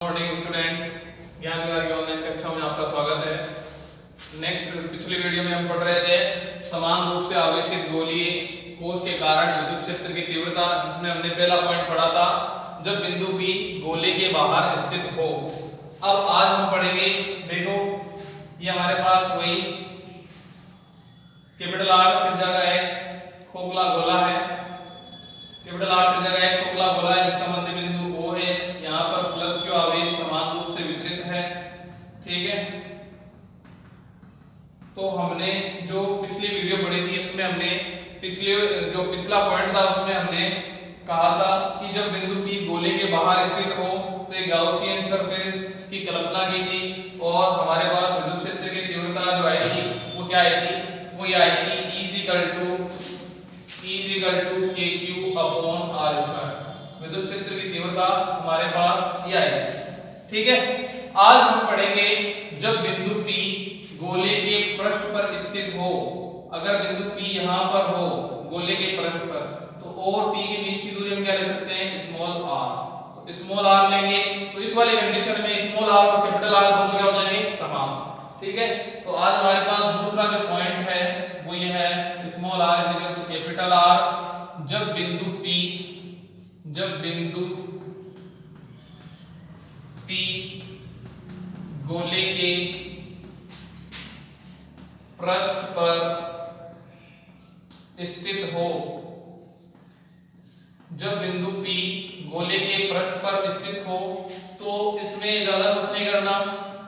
Morning students, ज्ञान विहार की online कक्षा में आपका स्वागत है। नेक्स्ट पिछली वीडियो में हम पढ़ रहे थे समान रूप से आवेशित गोलीय कोश के कारण विद्युत क्षेत्र की तीव्रता, जिसमें हमने पहला पॉइंट पढ़ा था जब बिंदु P गोले के बाहर स्थित हो। अब आज हम पढ़ेंगे, देखो ये हमारे पास वही कैपिटल R त्रिज्या का एक खोखला गोला है, कैपिटल R त्रिज्या का एक खोखला गोला है जिसका मध्य बिंदु O है। यहाँ पर प्लस क्यू आवेश समान रूप से वितरित है, ठीक है। तो हमने जो पिछली वीडियो पढ़ी थी उसमें हमने पिछला पॉइंट था उसमें हमने कहा था कि जब बिंदु P गोले के बाहर स्थित हो तो एक गाउसियन सरफेस की कल्पना की थी और हमारे पास विद्युत क्षेत्र की तीव्रता जो आई थी वो क्या आई थी, वो ये आई थी E kq अपॉन r²। विद्युत क्षेत्र की तीव्रता हमारे पास ये आई थी, ठीक है। आज हम पढ़ेंगे जब बिंदु P गोले के पृष्ठ पर स्थित हो। अगर बिंदु P यहाँ पर हो गोले के पृष्ठ पर, तो O और P के बीच की दूरी हम क्या ले सकते हैं, स्मॉल r। तो स्मॉल r लेंगे तो इस वाली कंडीशन में स्मॉल r और कैपिटल R दोनों क्या हो जाएंगे, समान, ठीक है। तो आज हमारे पास दूसरा जो पॉइंट है वो ये है small r equal to capital R जब बिंदु P गोले के पृष्ठ पर स्थित हो। जब बिंदु P गोले के पृष्ठ पर स्थित हो तो इसमें ज्यादा कुछ नहीं करना,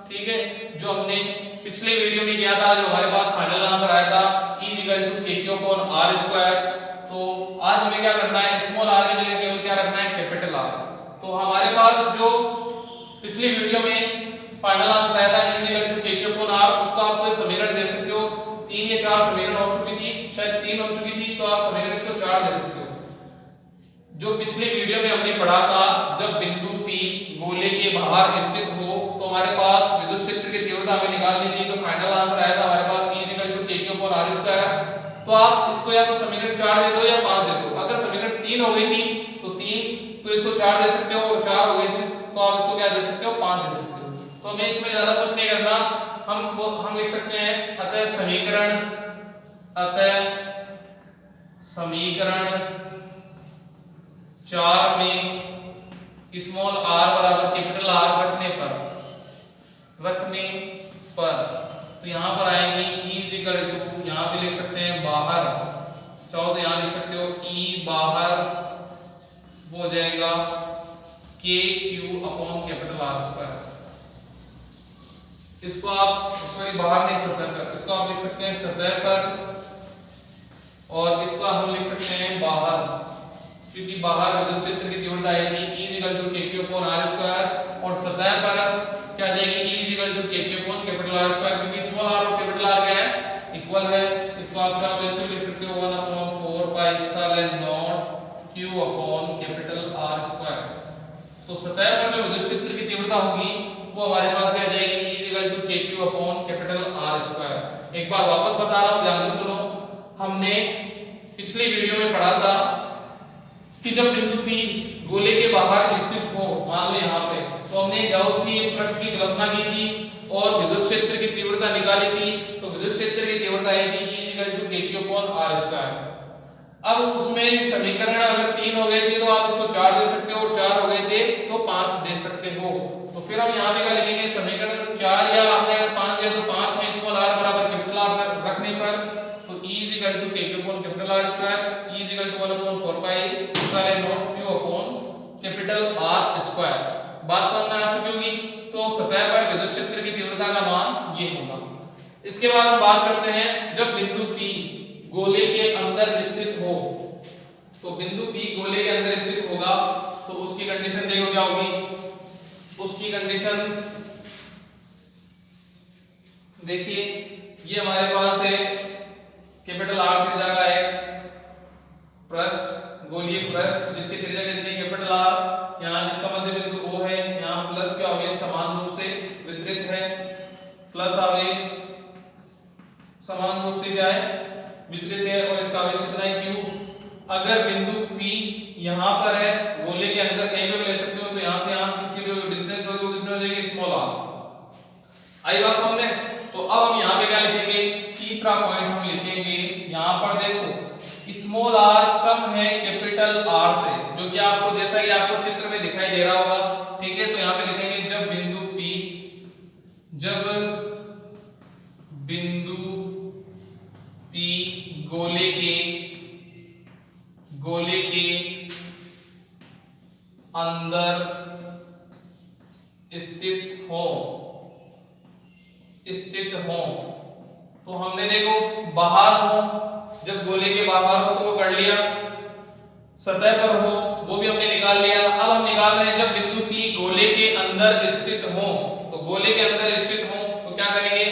ठीक है। जो हमने पिछले वीडियो में किया था, जो हमारे पास फाइनल आंसर आया था E kq अपॉन r²। तो आज हमें क्या करना है, स्मॉल r के जगह केवल क्या रखना है, कैपिटल R। तो हमारे पास जो पिछली वीडियो में फाइनल आंसर आया था E kq अपॉन r, उसका आप कोई समीकरण दे सकते हो। 3 या 4 समीकरण हो चुकी थी, शायद 3 हो चुकी थी, तो आप समीकरण इसको 4 दे सकते हो। जो पिछली वीडियो में हमने पढ़ा था जब बिंदु P गोले के बाहर स्थित हो तो हमारे पास विद्युत क्षेत्र की तीव्रता हमें निकालनी थी। तो फाइनल आंसर आया था हमारे पास E kq अपॉन r²। तो आप इसको या तो समीकरण 4 दे दो या 5 दे दो। अगर समीकरण 3 हो गई थी तो 3, तो इसको 4 दे सकते हो, और 4 हो गई थी तो आप इसको क्या दे सकते हो, 5 दे सकते हो। तो हमें इसमें ज्यादा कुछ नहीं करना, हम लिख सकते हैं अतः समीकरण 4 में स्मॉल r बराबर कैपिटल R रखने पर तो यहाँ पर आएंगे E यहाँ पे लिख सकते हैं बाहर, चाहो तो यहाँ लिख सकते हो E बाहर वो हो जाएगा kq अपॉन कैपिटल R²। इसको आप सॉरी बाहर नहीं, सतह पर, इसको आप लिख सकते हैं सतह पर, और इसको हम लिख सकते हैं बाहर, क्योंकि बाहर विद्युत क्षेत्र की तीव्रता आएगी E kq अपॉन r², और सतह पर क्या आ जाएगी E kq upon capital R², क्योंकि स्मॉल r और कैपिटल R क्या है, इक्वल है। इसको आप चाहो ऐसे लिख सकते हो 1/4 pi epsilon nought q upon capital R²। तो सतह पर जो विद्युत क्षेत्र की तीव्रता होगी वो हमारे पास आ जाएगी E kq upon capital R²। एक बार वापस बता रहा हूं, ध्यान से सुनो। हमने पिछली वीडियो में पढ़ा था कि जब बिंदु P गोले के बाहर स्थित हो, मान लो यहाँ पे, तो हमने गाउसीय पृष्ठ की कल्पना की थी और विद्युत क्षेत्र की तीव्रता निकाली थी। तो विद्युत क्षेत्र की तीव्रता आई थी E kq अपॉन r²। अब उसमें समीकरण अगर 3 हो गए थे तो आप इसको 4 दे सकते हो, और 4 हो गए थे तो 5 दे सकते हो। तो फिर हम यहाँ पे क्या लिखेंगे, समीकरण 4 या आपने अगर 5 दिया तो 5 में स्मॉल r बराबर कैपिटल R रखने पर तो E kq upon capital R², E 1/4 pi epsilon nought q upon capital R²। बात समझ में आ चुकी होगी। तो सतह पर विद्युत क्षेत्र की तीव्रता का मान ये होगा। इसके बाद हम बात करते हैं जब बिंदु P गोले के अंदर स्थित हो। तो बिंदु P गोले के अंदर स्थित होगा तो उसकी कंडीशन देखो क्या होगी। उसकी कंडीशन देखिए, ये हमारे पास है कैपिटल R त्रिज्या का एक पृष्ठ, गोलीय पृष्ठ जिसकी त्रिज्या कितनी है, कैपिटल R। यहाँ जिसका मध्य बिंदु O है, यहाँ प्लस के आवेश समान रूप से वितरित है, प्लस आवेश समान रूप से क्या है, वितरित है, और इसका आवेश कितना है, Q। अगर बिंदु P यहाँ पर है, गोले के अंदर कहीं भी ले सकते हो, तो यहाँ से यहाँ इसकी जो डिस्टेंस होगी जाएगी स्मॉल आर। आई बात समझ में? तो अब हम यहाँ पे क्या लिखेंगे, तीसरा पॉइंट हम लिखेंगे यहाँ पर देखो स्मॉल आर कम है कैपिटल आर से, जो कि आपको जैसा कि आपको चित्र में दिखाई दे रहा होगा, ठीक है। तो यहाँ पे लिखेंगे जब बिंदु P गोले के अंदर स्थित हो, तो हमने देखो बाहर हो, जब गोले के बाहर हो तो वो कर लिया, सतह पर हो वो भी हमने निकाल लिया। अब हम निकाल रहे हैं जब बिंदु P गोले के अंदर स्थित हो, तो गोले के अंदर स्थित हो तो क्या करेंगे,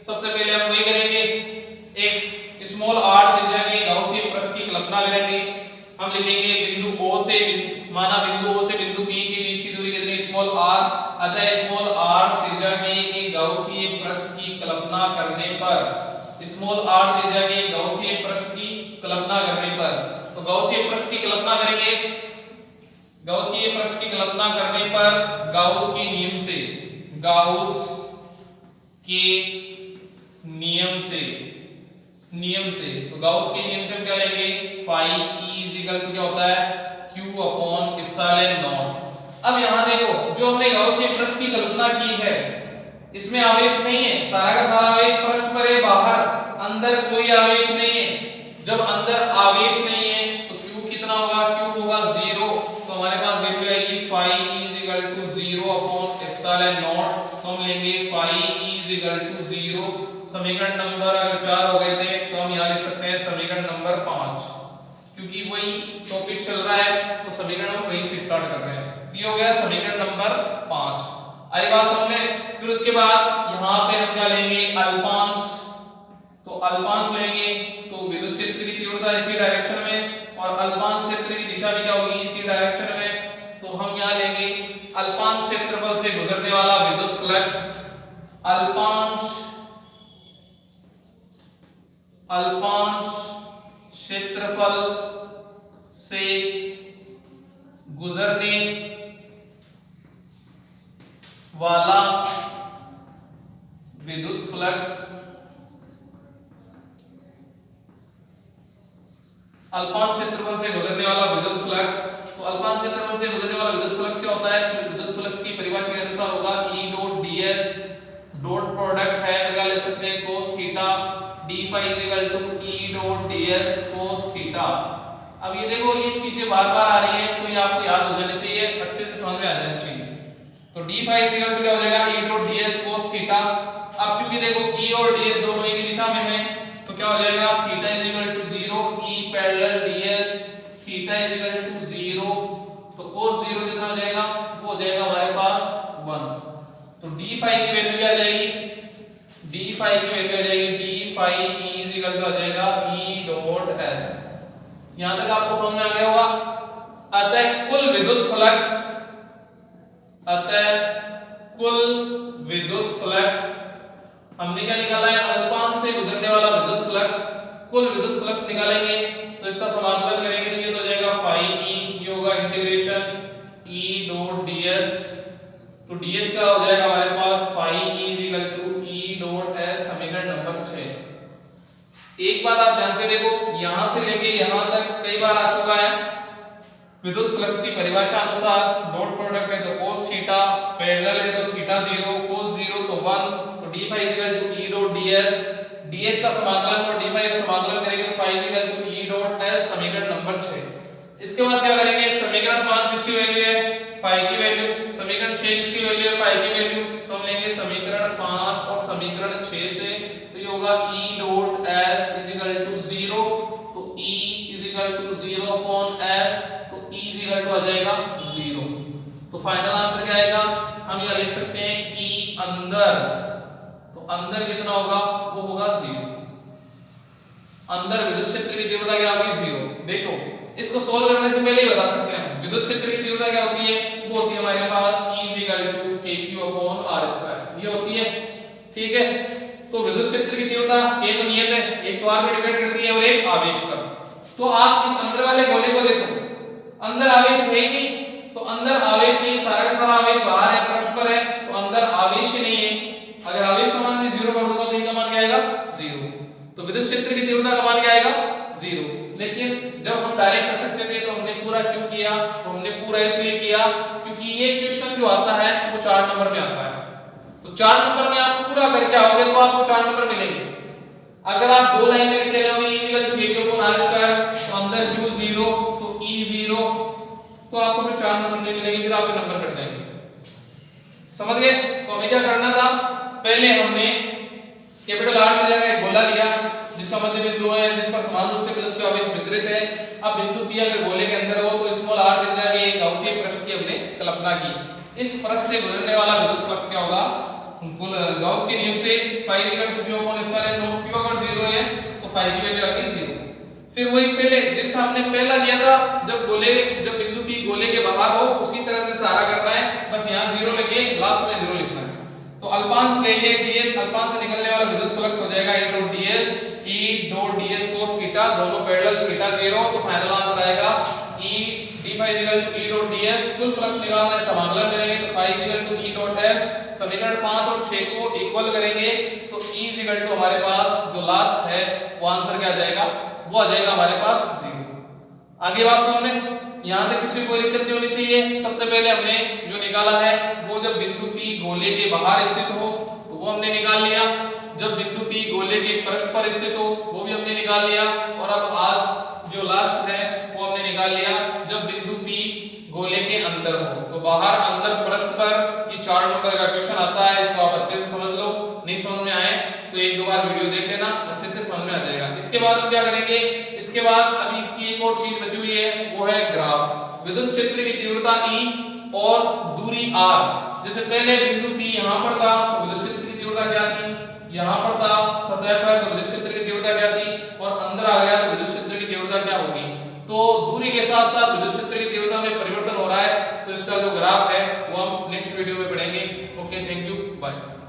सबसे पहले हम वही करेंगे, एक स्मॉल r त्रिज्या के गाउसियन पृष्ठ की कल्पना करेंगे। हम लिखेंगे बिंदु O से, माना बिंदु O से बिंदु P के बीच की दूरी कितनी, स्मॉल r, अतः स्मॉल r त्रिज्या के एक गाउसियन पृष्ठ की कल्पना करने पर, स्मॉल r त्रिज्या के गाउसियन पृष्ठ की कल्पना करने पर, तो गाउसियन पृष्ठ की कल्पना करेंगे, गाउसियन पृष्ठ की कल्पना करने पर गाउस के नियम से, गाउस के नियम से, तो गाउस के नियम से हम क्या लेंगे, phi E is equal to क्या होता है, q अपॉन एप्सिलॉन नॉट। अब यहां देखो जो हमने गाउसियन पृष्ठ की कल्पना की है इसमें आवेश नहीं है, सारा का सारा आवेश पृष्ठ पर है, बाहर, अंदर कोई आवेश नहीं है। जब अंदर आवेश नहीं है तो q कितना होगा, q होगा 0, तो हमारे पास वैल्यू आएगी phi E is equal to 0 upon epsilon nought. तो हम लेंगे phi E is equal to 0। समीकरण नंबर अगर 4 हो गए थे तो हम यहां लिख सकते हैं समीकरण नंबर 5, क्योंकि वही टॉपिक चल रहा है तो समीकरण हम वहीं से स्टार्ट कर रहे हैं। तो ये हो गया समीकरण नंबर 5। आई बात समझ में? फिर उसके बाद यहां पे हम क्या लेंगे, अल्पांश, तो अल्पांश लेंगे तो विद्युत क्षेत्र की तीव्रता इसी डायरेक्शन में और अल्पांश क्षेत्र की दिशा भी क्या होगी, इसी डायरेक्शन में। तो हम यहां लेंगे अल्पांश क्षेत्रफल से गुजरने वाला विद्युत फ्लक्स, अल्पांश क्षेत्रफल से गुजरने वाला विद्युत फ्लक्स, अल्पांश क्षेत्रफल से गुजरने वाला विद्युत फ्लक्स। तो अल्पांश क्षेत्रफल से गुजरने वाला विद्युत फ्लक्स क्या होता है, विद्युत फ्लक्स की परिभाषा के अनुसार होगा E dot ds, dot product है लगा ले सकते हैं cos theta, d phi is equal to E dot ds cos theta. अब ये देखो ये चीजें बार-बार आ रही है तो ये आपको याद हो जानी चाहिए, अच्छे से समझ में आ जानी चाहिए। तो d phi is equal to क्या हो जाएगा, E dot ds cos theta. अब क्योंकि देखो E और ds दोनों एक दिशा में हैं तो क्या हो जाएगा, theta is equal to 0, E parallel ds, theta is equal to 0, तो cos 0 कितना हो जाएगा, वो हो जाएगा हमारे पास 1। तो d phi की वैल्यू क्या आ जाएगी, d phi की वैल्यू आ जाएगी d phi E is equal to आ जाएगा E डॉट s। यहां तक आपको समझ में आ गया होगा। अतः कुल विद्युत फ्लक्स हमने क्या निकाला है, अल्पांश से गुजरने वाला विद्युत फ्लक्स, कुल विद्युत फ्लक्स निकालेंगे तो इसका समाकलन करेंगे तो ये तो हो जाएगा फाई ई, ये होगा इंटीग्रेशन E डॉट ds, तो ds का हो जाएगा हमारे पास phi E is equal to E dot s, समीकरण नंबर 6। एक बात आप ध्यान से देखो, यहां से लेके यहां तक कई बार आ चुका है, विद्युत फ्लक्स की परिभाषा अनुसार डॉट प्रोडक्ट है तो cos थीटा, पैरेलल है तो थीटा 0, cos 0 तो 1, तो d phi is equal to E dot ds, ds का समाकलन और d phi का समाकलन करेंगे तो phi is equal to E dot s, समीकरण नंबर 6। इसके बाद क्या करेंगे, समीकरण 5 किसकी वैल्यू है, phi की वैल्यू, समीकरण 6 किसकी वैल्यू है, phi की वैल्यू, तो हम लेंगे समीकरण 5 और समीकरण 6 से, तो ये होगा E dot s is equal to 0, तो E is equal to 0 upon s, तो E इज इक्वल टू आ जाएगा 0। तो फाइनल आंसर क्या आएगा, हम यह लिख सकते हैं E अंदर, तो अंदर कितना होगा, वो होगा 0। अंदर विद्युत क्षेत्र की तीव्रता क्या होगी, 0। देखो इसको सोल्व करने से पहले ही बता सकते हैं विद्युत क्षेत्र की तीव्रता क्या होती है, वो होती है हमारे पास E is equal to kq upon r², ये होती है, ठीक है। तो विद्युत क्षेत्र की तीव्रता एक तो नियत है, एक तो r पे डिपेंड करती है और एक आवेश पर। तो आप इस अंदर वाले गोले को देखो, अंदर आवेश है ही नहीं, तो अंदर आवेश नहीं, सारा का सारा आवेश बाहर है, पृष्ठ पर है, तो आवेश ही नहीं है, अगर आवेश का मान भी 0 कर दूंगा तो इनका मान क्या आएगा 0, तो विद्युत क्षेत्र की तीव्रता का मान क्या आएगा 0। लेकिन जब हम डायरेक्ट कर सकते थे तो हमने पूरा क्यों किया, तो हमने पूरा इसलिए किया क्योंकि ये क्वेश्चन जो आता है वो 4 नंबर में आता है, तो 4 नंबर में आप पूरा करके आओगे तो आपको 4 नंबर मिलेंगे। अगर आप दो लाइन में लिख के जाओगे E इक्वल टू K के ऊपर R स्क्वायर, तो अंदर Q 0 तो E 0, तो आपको फिर 4 नंबर नहीं मिलेंगे, फिर आपके नंबर कट जाएंगे। समझ गए? तो हमें क्या करना था, पहले हमने कैपिटल R की जगह एक गोला लिया जिसका मध्य बिंदु है, जिस पर समान रूप से प्लस q आवेश वितरित है। अब बिंदु P अगर गोले के अंदर हो तो स्मॉल r की जगह एक गाउसियन पृष्ठ की हमने कल्पना की। इस पृष्ठ से गुजरने वाला विद्युत फ्लक्स क्या होगा, गाउस के नियम से phi equal to q upon epsilon nought, q अगर 0 है तो phi की वैल्यू आ गई 0। फिर वही पहले जिस हमने पहला किया था, जब बिंदु P गोले के बाहर हो उसी तरह से सारा करना है, बस यहां 0 लेके लास्ट में 0 लिखना है। तो अल्पांश ले लिए ds, अल्पांश से निकलने वाला विद्युत फ्लक्स हो जाएगा E dot ds cos theta, दोनों पैरेलल थीटा 0, तो फाइनल आंसर आएगा E d phi equal to E dot ds। कुल फ्लक्स निकालना है, समाकलन करेंगे तो phi equal to E dot s, समीकरण 5 और 6 को इक्वल करेंगे तो E इक्वल टू हमारे पास जो लास्ट है वो आंसर क्या आ जाएगा, वो आ जाएगा हमारे पास 0। आगे बात समझ में, यहां तक किसी को कोई दिक्कत नहीं होनी चाहिए। सबसे पहले हमने जो निकाला है वो जब बिंदु P गोले के बाहर स्थित हो तो वो हमने निकाल लिया, जब बिंदु P गोले के पृष्ठ पर स्थित हो वो भी हमने निकाल लिया, और अब आज जो लास्ट है वो हमने निकाल लिया जब बिंदु P गोले के अंदर हो। तो बाहर अंदर पृष्ठ पर ये 4 नंबर का क्वेश्चन आता है, इसको आप अच्छे से समझ लो। नहीं समझ में आए तो एक दो बार वीडियो देख लेना, अच्छे से समझ में आ जाएगा। इसके बाद हम क्या करेंगे, इसके बाद अभी इसकी एक और चीज बची हुई है, वो है ग्राफ। विद्युत क्षेत्र की तीव्रता E और दूरी R। जैसे पहले बिंदु P यहां पर था तो विद्युत क्षेत्र की तीव्रता क्या थी, यहां पर था सतह पर, तो विद्युत क्षेत्र की तीव्रता क्या थी, और अंदर आ गया तो विद्युत क्षेत्र की तीव्रता क्या होगी। तो दूरी के साथ साथ विद्युत क्षेत्र की तीव्रता में परिवर्तन हो रहा है, तो इसका जो ग्राफ है वो हम नेक्स्ट वीडियो में पढ़ेंगे। Okay, thank you, bye.